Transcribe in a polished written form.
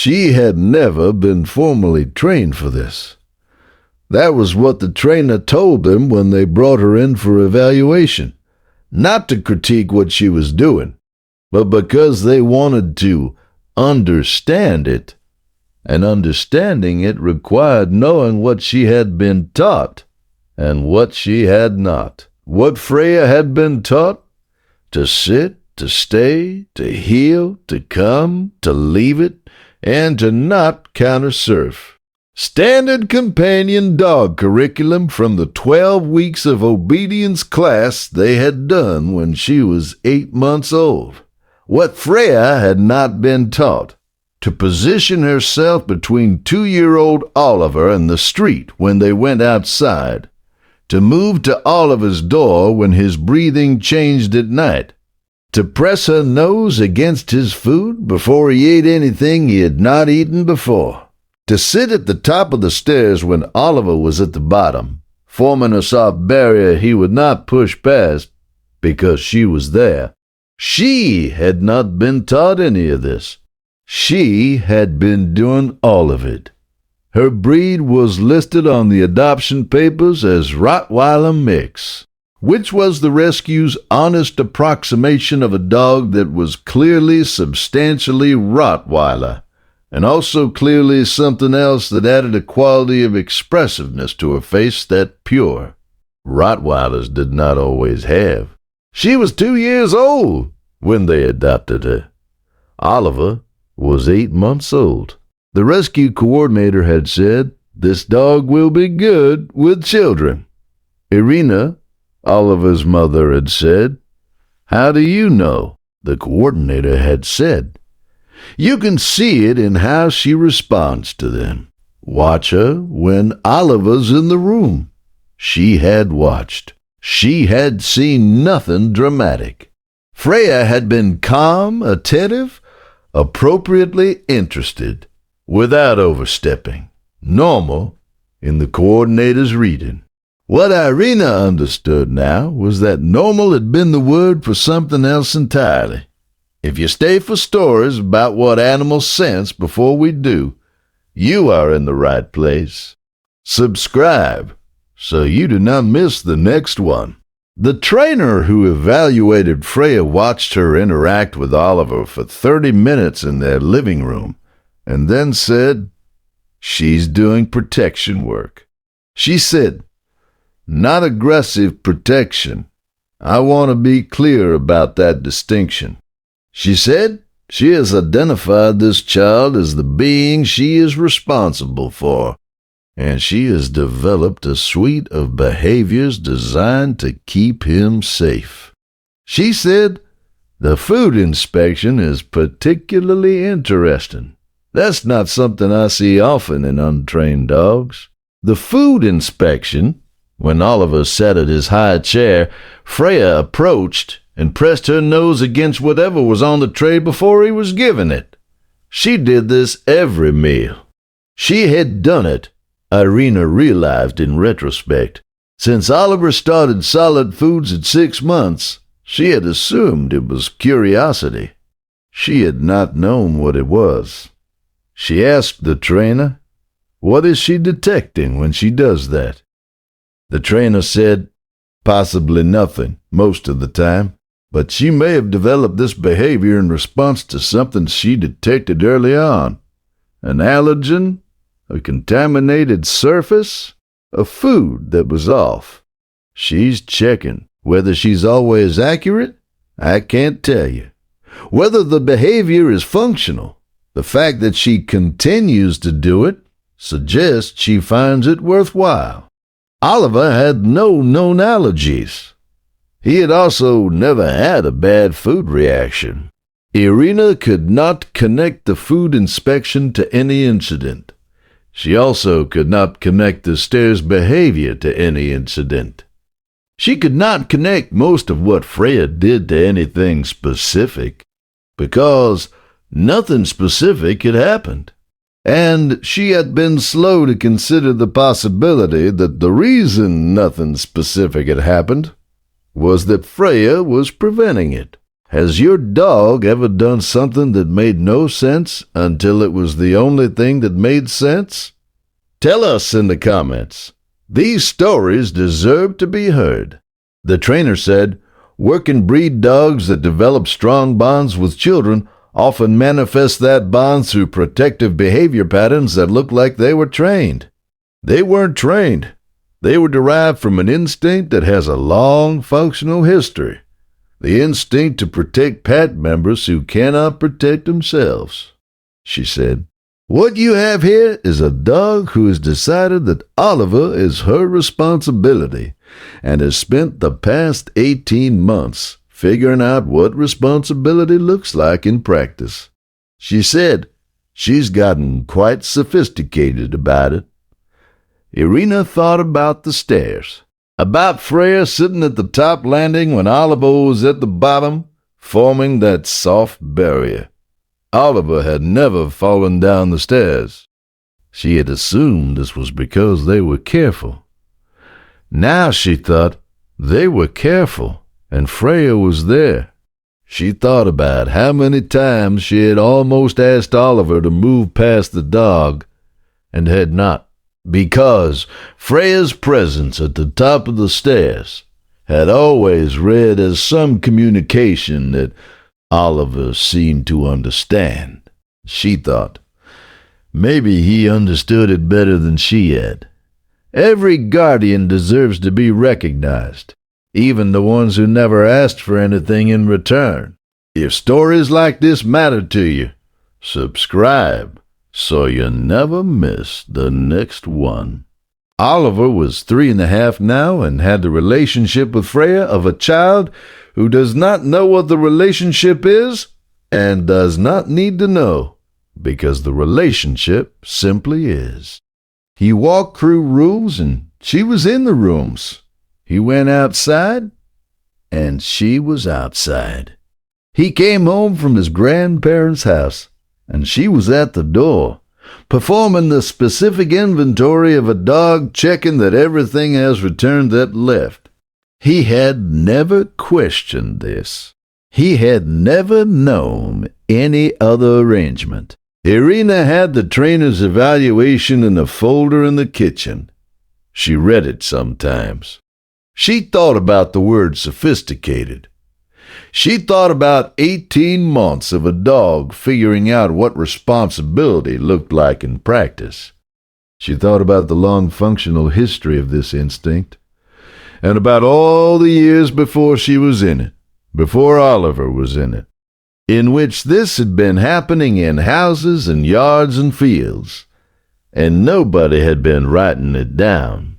She had never been formally trained for this. That was what the trainer told them when they brought her in for evaluation. Not to critique what she was doing, but because they wanted to understand it. And understanding it required knowing what she had been taught and what she had not. What Freya had been taught: to sit, to stay, to heel, to come, to leave it, and to not counter-surf. Standard companion dog curriculum from the 12 weeks of obedience class they had done when she was 8 months old. What Freya had not been taught: to position herself between 2-year-old Oliver and the street when they went outside, to move to Oliver's door when his breathing changed at night, to press her nose against his food before he ate anything he had not eaten before, to sit at the top of the stairs when Oliver was at the bottom, forming a soft barrier he would not push past because she was there. She had not been taught any of this. She had been doing all of it. Her breed was listed on the adoption papers as Rottweiler Mix, which was the rescue's honest approximation of a dog that was clearly substantially Rottweiler, and also clearly something else that added a quality of expressiveness to her face that pure Rottweilers did not always have. She was 2 years old when they adopted her. Oliver was 8 months old. The rescue coordinator had said, "This dog will be good with children." Irina, Oliver's mother, had said, "How do you know?" The coordinator had said, "You can see it in how she responds to them. Watch her when Oliver's in the room." She had watched. She had seen nothing dramatic. Freya had been calm, attentive, appropriately interested, without overstepping. Normal in the coordinator's reading. What Irina understood now was that normal had been the word for something else entirely. If you stay for stories about what animals sense before we do, you are in the right place. Subscribe so you do not miss the next one. The trainer who evaluated Freya watched her interact with Oliver for 30 minutes in their living room and then said, "She's doing protection work." She said, "Not aggressive protection. I want to be clear about that distinction." She said she has identified this child as the being she is responsible for, and she has developed a suite of behaviors designed to keep him safe. She said the food inspection is particularly interesting. That's not something I see often in untrained dogs. The food inspection. When Oliver sat at his high chair, Freya approached and pressed her nose against whatever was on the tray before he was given it. She did this every meal. She had done it, Irina realized in retrospect. Since Oliver started solid foods at 6 months, she had assumed it was curiosity. She had not known what it was. She asked the trainer, "What is she detecting when she does that?" The trainer said, "Possibly nothing, most of the time, but she may have developed this behavior in response to something she detected early on. An allergen, a contaminated surface, a food that was off. She's checking. Whether she's always accurate, I can't tell you. Whether the behavior is functional, the fact that she continues to do it suggests she finds it worthwhile." Oliver had no known allergies. He had also never had a bad food reaction. Irina could not connect the food inspection to any incident. She also could not connect the stare's behavior to any incident. She could not connect most of what Freya did to anything specific, because nothing specific had happened. And she had been slow to consider the possibility that the reason nothing specific had happened was that Freya was preventing it. Has your dog ever done something that made no sense until it was the only thing that made sense? Tell us in the comments. These stories deserve to be heard. The trainer said, working breed dogs that develop strong bonds with children often manifest that bond through protective behavior patterns that look like they were trained. They weren't trained. They were derived from an instinct that has a long functional history. The instinct to protect pet members who cannot protect themselves. She said, what you have here is a dog who has decided that Oliver is her responsibility and has spent the past 18 months figuring out what responsibility looks like in practice. She said she's gotten quite sophisticated about it. Irina thought about the stairs, about Freya sitting at the top landing when Oliver was at the bottom, forming that soft barrier. Oliver had never fallen down the stairs. She had assumed this was because they were careful. Now she thought they were careful, and Freya was there. She thought about how many times she had almost asked Oliver to move past the dog, and had not, because Freya's presence at the top of the stairs had always read as some communication that Oliver seemed to understand. She thought, maybe he understood it better than she had. Every guardian deserves to be recognized, even the ones who never asked for anything in return. If stories like this matter to you, subscribe so you never miss the next one. Oliver was 3.5 now and had the relationship with Freya of a child who does not know what the relationship is and does not need to know, because the relationship simply is. He walked through rooms and she was in the rooms. He went outside and she was outside. He came home from his grandparents' house and she was at the door, performing the specific inventory of a dog, checking that everything has returned that left. He had never questioned this. He had never known any other arrangement. Irina had the trainer's evaluation in a folder in the kitchen. She read it sometimes. She thought about the word sophisticated. She thought about 18 months of a dog figuring out what responsibility looked like in practice. She thought about the long functional history of this instinct, and about all the years before she was in it, before Oliver was in it, in which this had been happening in houses and yards and fields, and nobody had been writing it down.